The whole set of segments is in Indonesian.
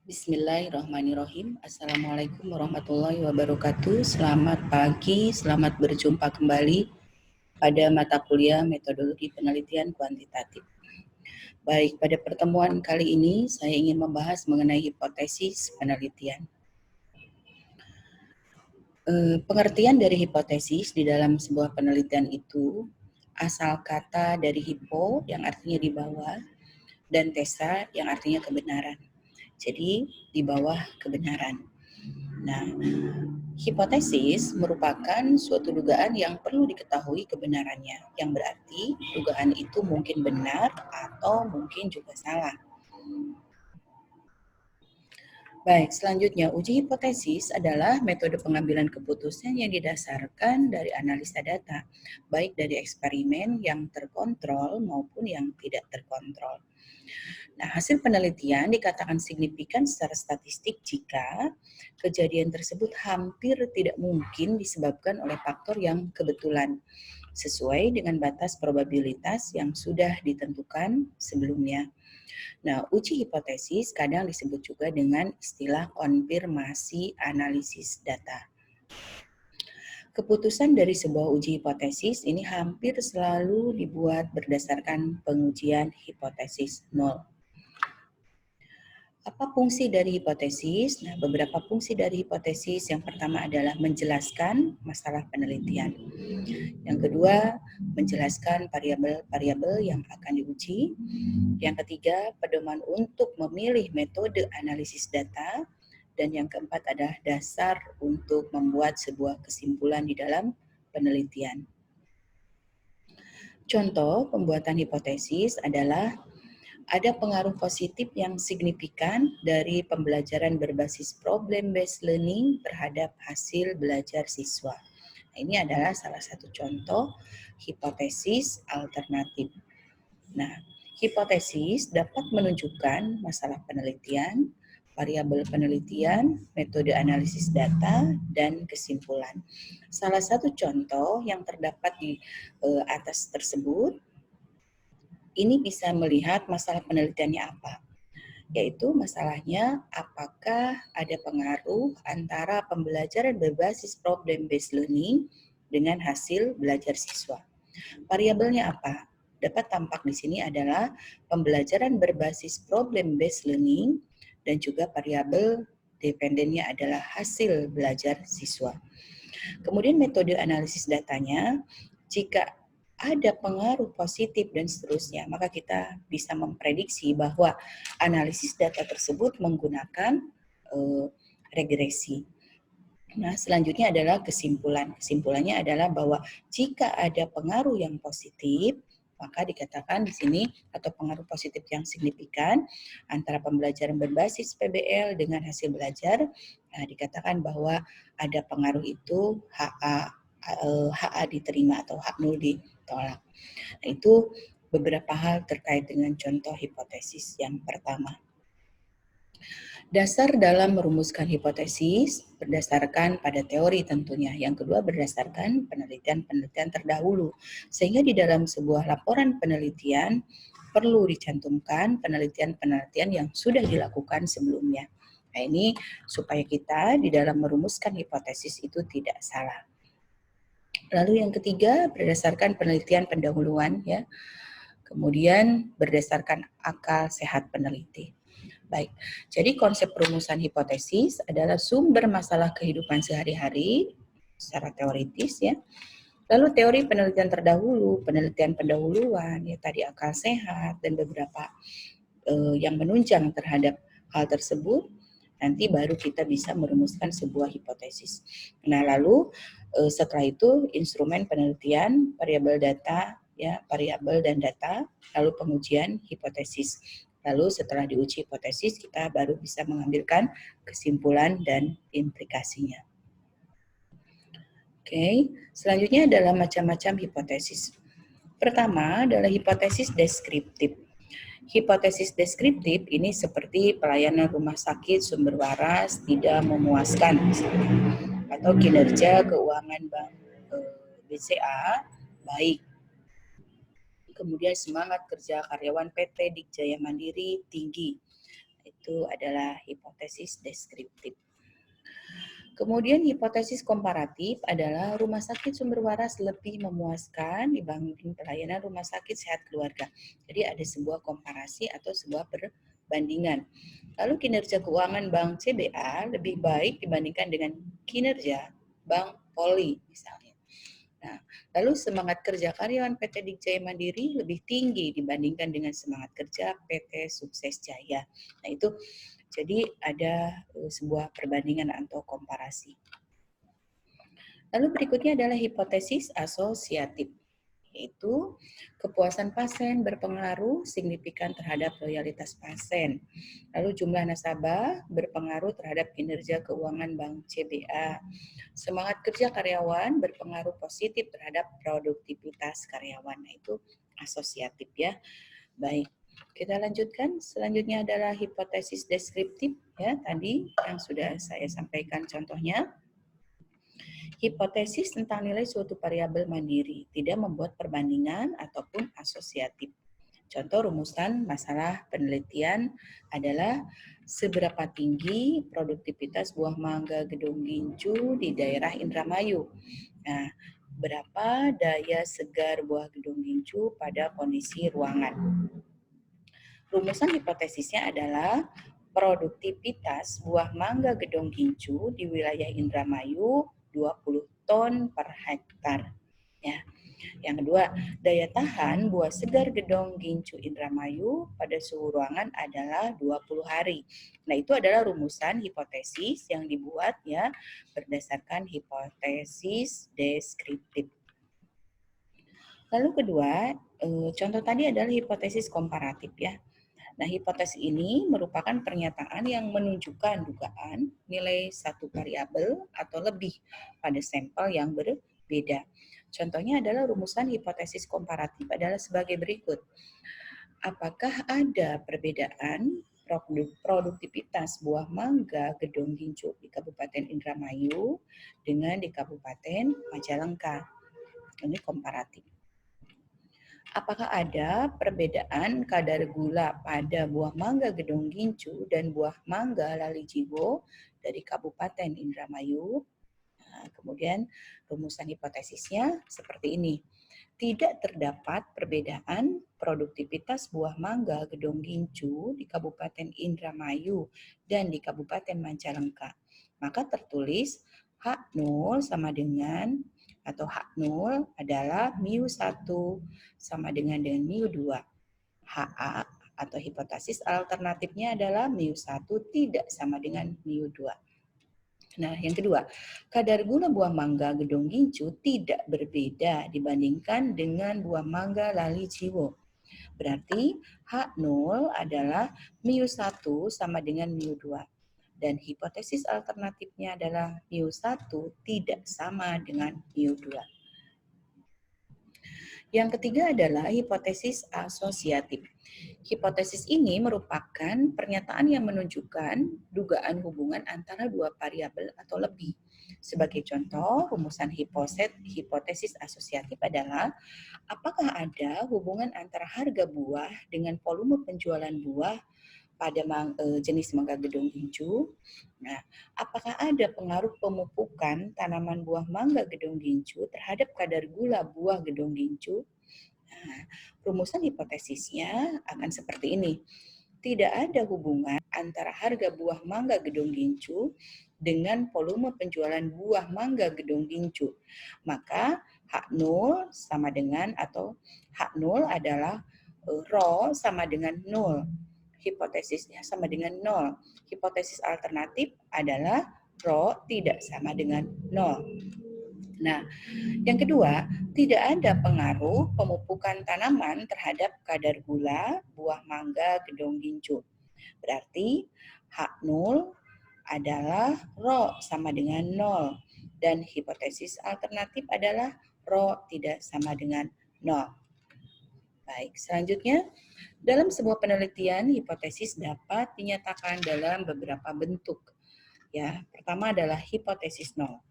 Bismillahirrahmanirrahim. Assalamualaikum warahmatullahi wabarakatuh. Selamat pagi, selamat berjumpa kembali pada mata kuliah metodologi penelitian kuantitatif. Baik, pada pertemuan kali ini saya ingin membahas mengenai hipotesis penelitian. Pengertian dari hipotesis di dalam sebuah penelitian itu asal kata dari hipo yang artinya di bawah dan tesa yang artinya kebenaran. Jadi di bawah kebenaran. Nah, hipotesis merupakan suatu dugaan yang perlu diketahui kebenarannya, yang berarti dugaan itu mungkin benar atau mungkin juga salah. Baik, selanjutnya uji hipotesis adalah metode pengambilan keputusan yang didasarkan dari analisa data, baik dari eksperimen yang terkontrol maupun yang tidak terkontrol. Nah, hasil penelitian dikatakan signifikan secara statistik jika kejadian tersebut hampir tidak mungkin disebabkan oleh faktor yang kebetulan, sesuai dengan batas probabilitas yang sudah ditentukan sebelumnya. Nah, uji hipotesis kadang disebut juga dengan istilah konfirmasi analisis data. Keputusan dari sebuah uji hipotesis ini hampir selalu dibuat berdasarkan pengujian hipotesis nol. Apa fungsi dari hipotesis? Nah, beberapa fungsi dari hipotesis. Yang pertama adalah menjelaskan masalah penelitian. Yang kedua, menjelaskan variabel-variabel yang akan diuji. Yang ketiga, pedoman untuk memilih metode analisis data. Dan yang keempat adalah dasar untuk membuat sebuah kesimpulan di dalam penelitian. Contoh pembuatan hipotesis adalah ada pengaruh positif yang signifikan dari pembelajaran berbasis problem-based learning terhadap hasil belajar siswa. Nah, ini adalah salah satu contoh hipotesis alternatif. Nah, hipotesis dapat menunjukkan masalah penelitian, variabel penelitian, metode analisis data, dan kesimpulan. Salah satu contoh yang terdapat di atas tersebut ini bisa melihat masalah penelitiannya apa, yaitu masalahnya apakah ada pengaruh antara pembelajaran berbasis problem-based learning dengan hasil belajar siswa. Variabelnya apa? Dapat tampak di sini adalah pembelajaran berbasis problem-based learning dan juga variabel dependennya adalah hasil belajar siswa. Kemudian metode analisis datanya, jika ada pengaruh positif dan seterusnya, maka kita bisa memprediksi bahwa analisis data tersebut menggunakan regresi. Nah, selanjutnya adalah kesimpulan. Kesimpulannya adalah bahwa jika ada pengaruh yang positif, maka dikatakan di sini atau pengaruh positif yang signifikan antara pembelajaran berbasis PBL dengan hasil belajar, dikatakan bahwa ada pengaruh itu HA diterima atau H0 ditolak. Nah, itu beberapa hal terkait dengan contoh hipotesis yang pertama. Dasar dalam merumuskan hipotesis berdasarkan pada teori tentunya. Yang kedua berdasarkan penelitian-penelitian terdahulu. Sehingga di dalam sebuah laporan penelitian perlu dicantumkan penelitian-penelitian yang sudah dilakukan sebelumnya. Nah, ini supaya kita di dalam merumuskan hipotesis itu tidak salah. Lalu yang ketiga berdasarkan penelitian pendahuluan ya. Kemudian berdasarkan akal sehat peneliti. Baik, jadi konsep perumusan hipotesis adalah sumber masalah kehidupan sehari-hari secara teoritis ya. Lalu teori penelitian terdahulu, penelitian pendahuluan, ya tadi akal sehat dan beberapa yang menunjang terhadap hal tersebut, nanti baru kita bisa merumuskan sebuah hipotesis. Nah, lalu setelah itu instrumen penelitian, variabel data, ya variabel dan data, lalu pengujian hipotesis. Lalu setelah diuji hipotesis, kita baru bisa mengambilkan kesimpulan dan implikasinya. Oke, selanjutnya adalah macam-macam hipotesis. Pertama adalah hipotesis deskriptif. Hipotesis deskriptif ini seperti pelayanan rumah sakit sumber waras tidak memuaskan misalnya, atau kinerja keuangan bank BCA baik. Kemudian semangat kerja karyawan PT Dikjaya Mandiri tinggi. Itu adalah hipotesis deskriptif. Kemudian hipotesis komparatif adalah rumah sakit sumber waras lebih memuaskan dibanding pelayanan rumah sakit sehat keluarga. Jadi ada sebuah komparasi atau sebuah perbandingan. Lalu kinerja keuangan Bank CBA lebih baik dibandingkan dengan kinerja Bank Poli misalnya. Nah, lalu semangat kerja karyawan PT Dijaya Mandiri lebih tinggi dibandingkan dengan semangat kerja PT Sukses Jaya. Nah, itu jadi ada sebuah perbandingan atau komparasi. Lalu berikutnya adalah hipotesis asosiatif, yaitu kepuasan pasien berpengaruh signifikan terhadap loyalitas pasien. Lalu jumlah nasabah berpengaruh terhadap kinerja keuangan Bank CBA. Semangat kerja karyawan berpengaruh positif terhadap produktivitas karyawan. Nah, itu asosiatif ya. Baik, kita lanjutkan. Selanjutnya adalah hipotesis deskriptif ya, tadi yang sudah saya sampaikan contohnya. Hipotesis tentang nilai suatu variabel mandiri, tidak membuat perbandingan ataupun asosiatif. Contoh rumusan masalah penelitian adalah seberapa tinggi produktivitas buah mangga gedung gincu di daerah Indramayu. Nah, berapa daya segar buah gedung gincu pada kondisi ruangan. Rumusan hipotesisnya adalah produktivitas buah mangga gedong gincu di wilayah Indramayu 20 ton per hektar. Ya. Yang kedua, daya tahan buah segar gedong gincu Indramayu pada suhu ruangan adalah 20 hari. Nah, itu adalah rumusan hipotesis yang dibuat ya berdasarkan hipotesis deskriptif. Lalu kedua, contoh tadi adalah hipotesis komparatif ya. Nah, hipotesis ini merupakan pernyataan yang menunjukkan dugaan nilai satu variabel atau lebih pada sampel yang berbeda. Contohnya adalah rumusan hipotesis komparatif adalah sebagai berikut. Apakah ada perbedaan produktivitas buah mangga gedong gincu di Kabupaten Indramayu dengan di Kabupaten Majalengka? Ini komparatif. Apakah ada perbedaan kadar gula pada buah mangga gedong gincu dan buah mangga lali jiwo dari Kabupaten Indramayu? Nah, kemudian rumusan hipotesisnya seperti ini. Tidak terdapat perbedaan produktivitas buah mangga gedong gincu di Kabupaten Indramayu dan di Kabupaten Majalengka. Maka tertulis H0 sama dengan atau H0 adalah mu1 sama dengan mu2. HA atau hipotesis alternatifnya adalah mu1 tidak sama dengan mu2. Nah, yang kedua, kadar gula buah mangga gedong gincu tidak berbeda dibandingkan dengan buah mangga lali jiwo. Berarti H0 adalah mu1 sama dengan mu2. Dan hipotesis alternatifnya adalah mu1 tidak sama dengan mu2. Yang ketiga adalah hipotesis asosiatif. Hipotesis ini merupakan pernyataan yang menunjukkan dugaan hubungan antara dua variabel atau lebih. Sebagai contoh, rumusan hipotesis asosiatif adalah apakah ada hubungan antara harga buah dengan volume penjualan buah pada jenis mangga gedong gincu. Nah, apakah ada pengaruh pemupukan tanaman buah mangga gedong gincu terhadap kadar gula buah gedong gincu? Nah, rumusan hipotesisnya akan seperti ini. Tidak ada hubungan antara harga buah mangga gedong gincu dengan volume penjualan buah mangga gedong gincu. Maka H0 sama dengan atau H0 adalah rho sama dengan 0. Hipotesisnya sama dengan 0. Hipotesis alternatif adalah rho tidak sama dengan 0. Nah, yang kedua, tidak ada pengaruh pemupukan tanaman terhadap kadar gula buah mangga gedong gincu. Berarti H0 adalah rho sama dengan 0. Dan hipotesis alternatif adalah rho tidak sama dengan 0. Baik, selanjutnya, dalam sebuah penelitian, hipotesis dapat dinyatakan dalam beberapa bentuk. Ya, pertama adalah hipotesis nol.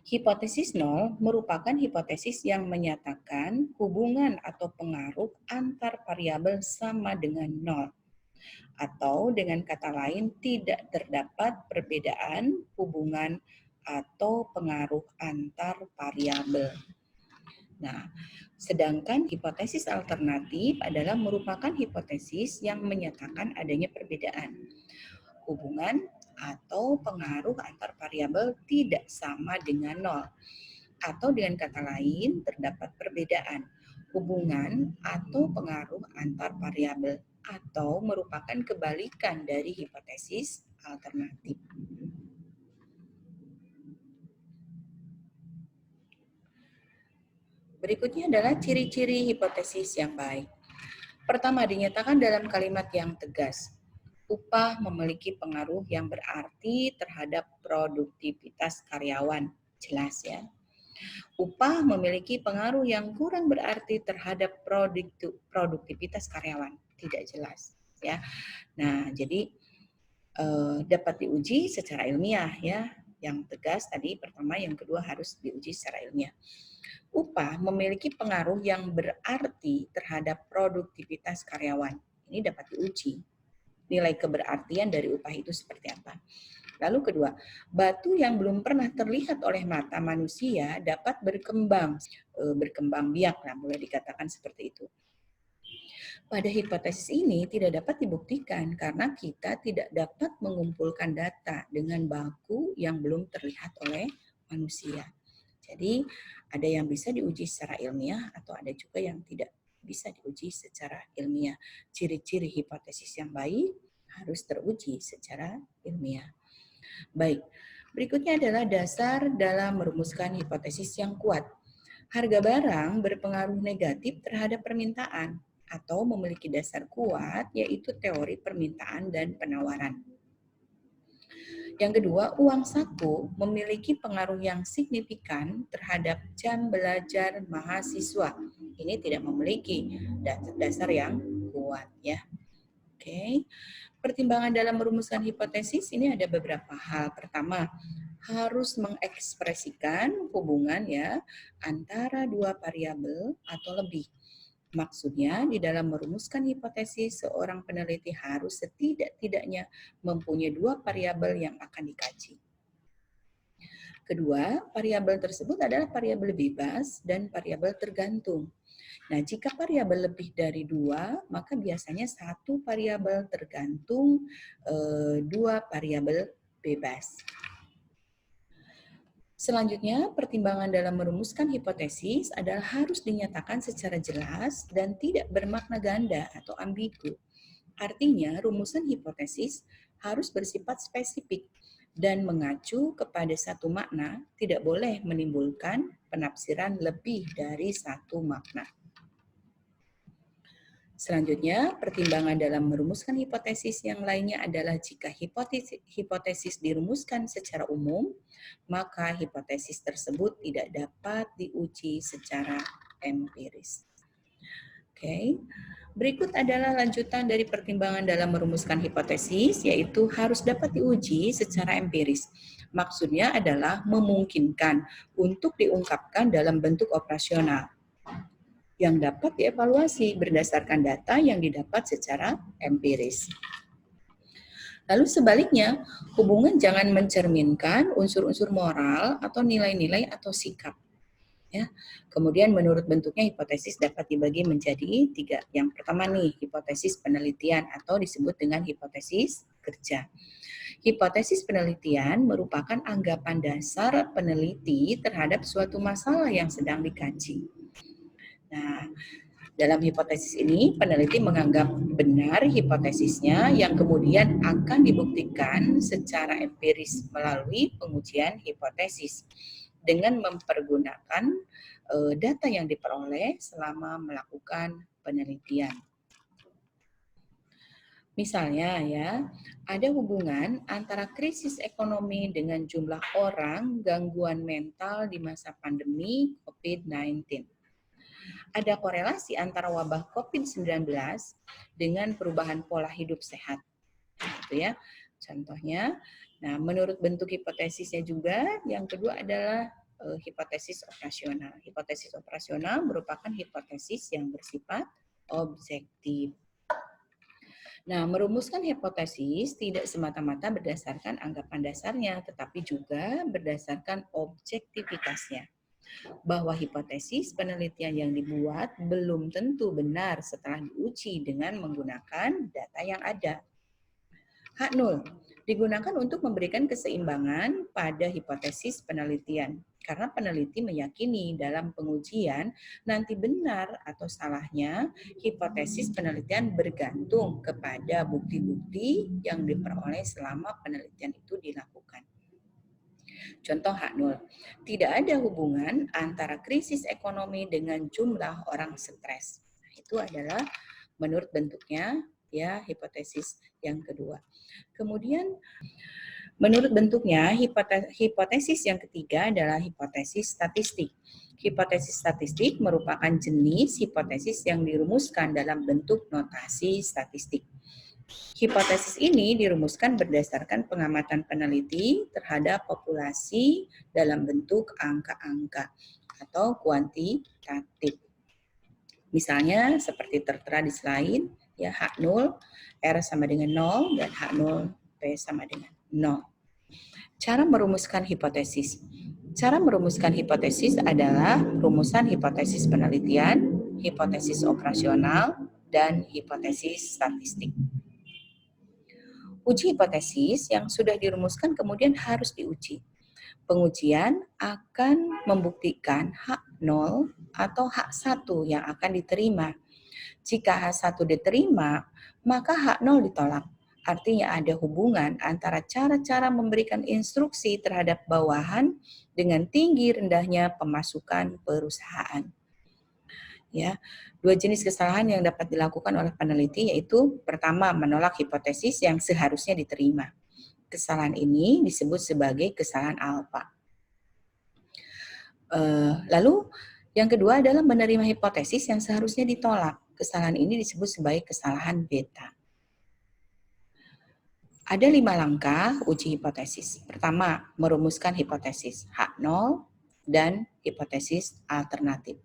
Hipotesis nol merupakan hipotesis yang menyatakan hubungan atau pengaruh antar variabel sama dengan nol. Atau dengan kata lain, tidak terdapat perbedaan hubungan atau pengaruh antar variabel. Nah, sedangkan hipotesis alternatif adalah merupakan hipotesis yang menyatakan adanya perbedaan hubungan atau pengaruh antar variabel tidak sama dengan nol. Atau dengan kata lain, terdapat perbedaan hubungan atau pengaruh antar variabel atau merupakan kebalikan dari hipotesis alternatif. Berikutnya adalah ciri-ciri hipotesis yang baik. Pertama, dinyatakan dalam kalimat yang tegas. Upah memiliki pengaruh yang berarti terhadap produktivitas karyawan. Jelas ya. Upah memiliki pengaruh yang kurang berarti terhadap produktivitas karyawan. Tidak jelas ya. Nah, jadi dapat diuji secara ilmiah ya. Yang tegas tadi pertama, yang kedua harus diuji secara ilmiah. Upah memiliki pengaruh yang berarti terhadap produktivitas karyawan. Ini dapat diuji. Nilai keberartian dari upah itu seperti apa. Lalu kedua, batu yang belum pernah terlihat oleh mata manusia dapat berkembang biak, nah boleh dikatakan seperti itu. Pada hipotesis ini tidak dapat dibuktikan karena kita tidak dapat mengumpulkan data dengan baku yang belum terlihat oleh manusia. Jadi ada yang bisa diuji secara ilmiah atau ada juga yang tidak bisa diuji secara ilmiah. Ciri-ciri hipotesis yang baik harus teruji secara ilmiah. Baik, berikutnya adalah dasar dalam merumuskan hipotesis yang kuat. Harga barang berpengaruh negatif terhadap permintaan atau memiliki dasar kuat, yaitu teori permintaan dan penawaran. Yang kedua, uang saku memiliki pengaruh yang signifikan terhadap jam belajar mahasiswa. Ini tidak memiliki dasar yang kuat ya. Oke. Pertimbangan dalam merumuskan hipotesis ini ada beberapa hal. Pertama, harus mengekspresikan hubungan ya antara dua variabel atau lebih. Maksudnya, di dalam merumuskan hipotesis, seorang peneliti harus setidak-tidaknya mempunyai dua variabel yang akan dikaji. Kedua, variabel tersebut adalah variabel bebas dan variabel tergantung. Nah, jika variabel lebih dari dua, maka biasanya satu variabel tergantung, dua variabel bebas. Selanjutnya, pertimbangan dalam merumuskan hipotesis adalah harus dinyatakan secara jelas dan tidak bermakna ganda atau ambigu. Artinya, rumusan hipotesis harus bersifat spesifik dan mengacu kepada satu makna, tidak boleh menimbulkan penafsiran lebih dari satu makna. Selanjutnya, pertimbangan dalam merumuskan hipotesis yang lainnya adalah jika hipotesis dirumuskan secara umum, maka hipotesis tersebut tidak dapat diuji secara empiris. Oke. Berikut adalah lanjutan dari pertimbangan dalam merumuskan hipotesis, yaitu harus dapat diuji secara empiris. Maksudnya adalah memungkinkan untuk diungkapkan dalam bentuk operasional yang dapat dievaluasi berdasarkan data yang didapat secara empiris. Lalu sebaliknya, hubungan jangan mencerminkan unsur-unsur moral atau nilai-nilai atau sikap. Ya. Kemudian menurut bentuknya hipotesis dapat dibagi menjadi tiga. Yang pertama nih, hipotesis penelitian atau disebut dengan hipotesis kerja. Hipotesis penelitian merupakan anggapan dasar peneliti terhadap suatu masalah yang sedang dikaji. Nah, dalam hipotesis ini, peneliti menganggap benar hipotesisnya yang kemudian akan dibuktikan secara empiris melalui pengujian hipotesis dengan mempergunakan data yang diperoleh selama melakukan penelitian. Misalnya ya, ada hubungan antara krisis ekonomi dengan jumlah orang gangguan mental di masa pandemi COVID-19. Ada korelasi antara wabah COVID-19 dengan perubahan pola hidup sehat. Gitu ya. Contohnya, nah menurut bentuk hipotesisnya juga, yang kedua adalah hipotesis operasional. Hipotesis operasional merupakan hipotesis yang bersifat objektif. Nah, merumuskan hipotesis tidak semata-mata berdasarkan anggapan dasarnya, tetapi juga berdasarkan objektivitasnya. Bahwa hipotesis penelitian yang dibuat belum tentu benar setelah diuji dengan menggunakan data yang ada. H0 digunakan untuk memberikan keseimbangan pada hipotesis penelitian. Karena peneliti meyakini dalam pengujian nanti benar atau salahnya hipotesis penelitian bergantung kepada bukti-bukti yang diperoleh selama penelitian itu dilakukan. Contoh H0, tidak ada hubungan antara krisis ekonomi dengan jumlah orang stres. Nah, itu adalah menurut bentuknya ya hipotesis yang kedua. Kemudian menurut bentuknya, hipotesis yang ketiga adalah hipotesis statistik. Hipotesis statistik merupakan jenis hipotesis yang dirumuskan dalam bentuk notasi statistik. Hipotesis ini dirumuskan berdasarkan pengamatan peneliti terhadap populasi dalam bentuk angka-angka atau kuantitatif. Misalnya seperti tertera di slide, ya H0, R sama dengan 0, dan H0, P sama dengan 0. Cara merumuskan hipotesis. Cara merumuskan hipotesis adalah rumusan hipotesis penelitian, hipotesis operasional, dan hipotesis statistik. Uji hipotesis yang sudah dirumuskan kemudian harus diuji. Pengujian akan membuktikan H0 atau H1 yang akan diterima. Jika H1 diterima, maka H0 ditolak. Artinya ada hubungan antara cara-cara memberikan instruksi terhadap bawahan dengan tinggi rendahnya pemasukan perusahaan. Ya, dua jenis kesalahan yang dapat dilakukan oleh peneliti yaitu pertama menolak hipotesis yang seharusnya diterima. Kesalahan ini disebut sebagai kesalahan alfa. Lalu yang kedua adalah menerima hipotesis yang seharusnya ditolak. Kesalahan ini disebut sebagai kesalahan beta. Ada 5 langkah uji hipotesis. Pertama, merumuskan hipotesis H0 dan hipotesis alternatif.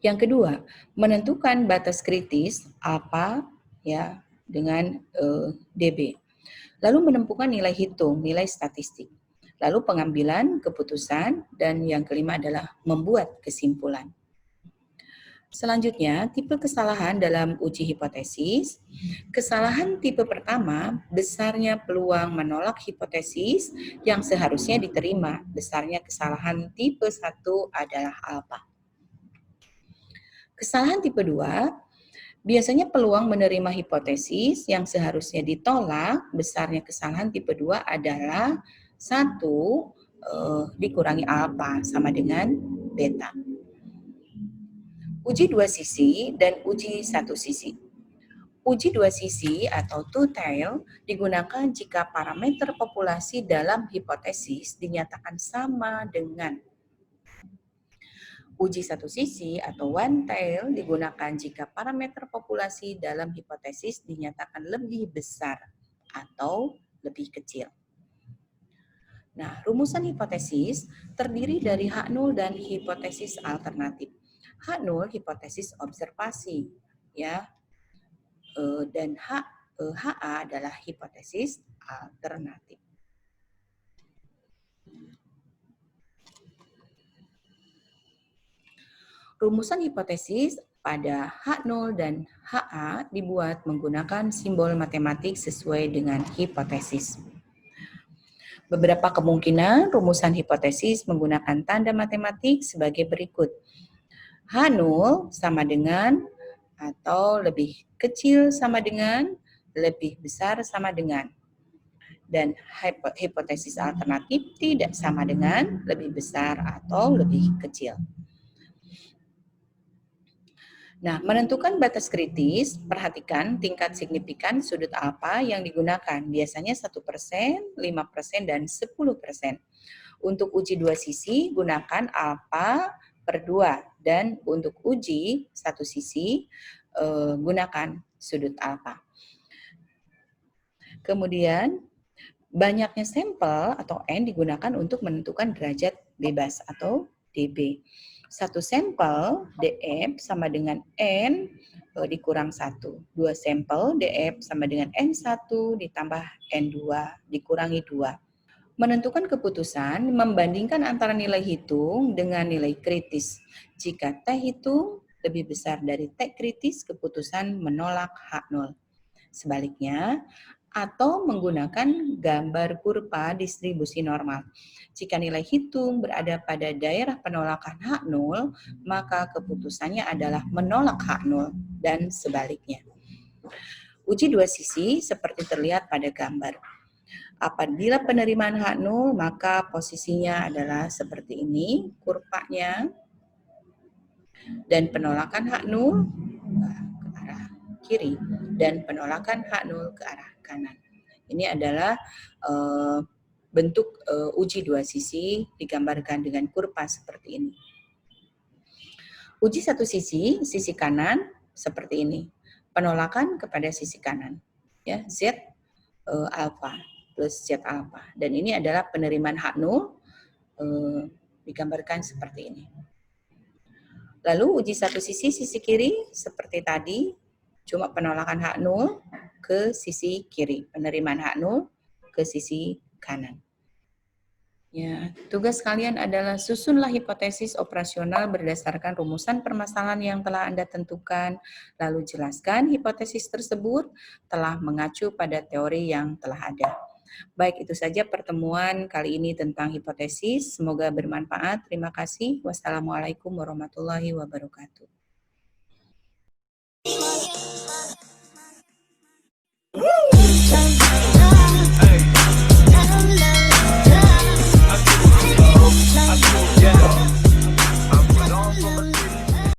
Yang kedua, menentukan batas kritis alfa ya dengan dB. Lalu menemukan nilai hitung, nilai statistik. Lalu pengambilan keputusan dan yang kelima adalah membuat kesimpulan. Selanjutnya, tipe kesalahan dalam uji hipotesis. Kesalahan tipe pertama, besarnya peluang menolak hipotesis yang seharusnya diterima. Besarnya kesalahan tipe 1 adalah alfa. Kesalahan tipe 2, biasanya peluang menerima hipotesis yang seharusnya ditolak. Besarnya kesalahan tipe 2 adalah 1 dikurangi alfa sama dengan beta. Uji dua sisi dan uji satu sisi. Uji dua sisi atau two-tail digunakan jika parameter populasi dalam hipotesis dinyatakan sama dengan. Uji satu sisi atau one-tail digunakan jika parameter populasi dalam hipotesis dinyatakan lebih besar atau lebih kecil. Nah, rumusan hipotesis terdiri dari H0 dan hipotesis alternatif. H0 hipotesis observasi, ya, dan HA adalah hipotesis alternatif. Rumusan hipotesis pada H0 dan HA dibuat menggunakan simbol matematik sesuai dengan hipotesis. Beberapa kemungkinan rumusan hipotesis menggunakan tanda matematik sebagai berikut. H0 sama dengan atau lebih kecil sama dengan, lebih besar sama dengan. Dan hipotesis alternatif tidak sama dengan, lebih besar atau lebih kecil. Nah, menentukan batas kritis, perhatikan tingkat signifikan sudut alfa yang digunakan. Biasanya 1%, 5%, dan 10%. Untuk uji dua sisi, gunakan alfa per 2. Dan untuk uji satu sisi, gunakan sudut alfa. Kemudian, banyaknya sampel atau N digunakan untuk menentukan derajat bebas atau dB. Satu sampel DF sama dengan N dikurang 1. 2 sampel DF sama dengan N1 ditambah N2 dikurangi 2. Menentukan keputusan membandingkan antara nilai hitung dengan nilai kritis. Jika T hitung lebih besar dari T kritis, keputusan menolak H0. Sebaliknya, atau menggunakan gambar kurva distribusi normal. Jika nilai hitung berada pada daerah penolakan H0, maka keputusannya adalah menolak H0 dan sebaliknya. Uji dua sisi seperti terlihat pada gambar. Apabila penerimaan H0, maka posisinya adalah seperti ini, kurvanya, dan penolakan H0 ke arah kiri, dan penolakan H0 ke arah kanan. Ini adalah bentuk uji dua sisi digambarkan dengan kurva seperti ini. Uji satu sisi kanan seperti ini. Penolakan kepada sisi kanan, ya, Z alfa plus Z alfa. Dan ini adalah penerimaan H0 digambarkan seperti ini. Lalu uji satu sisi kiri seperti tadi, cuma penolakan H0 ke sisi kiri, penerimaan H0 ke sisi kanan. Ya, tugas kalian adalah susunlah hipotesis operasional berdasarkan rumusan permasalahan yang telah Anda tentukan, lalu jelaskan hipotesis tersebut telah mengacu pada teori yang telah ada. Baik, itu saja pertemuan kali ini tentang hipotesis. Semoga bermanfaat. Terima kasih. Wassalamualaikum warahmatullahi wabarakatuh.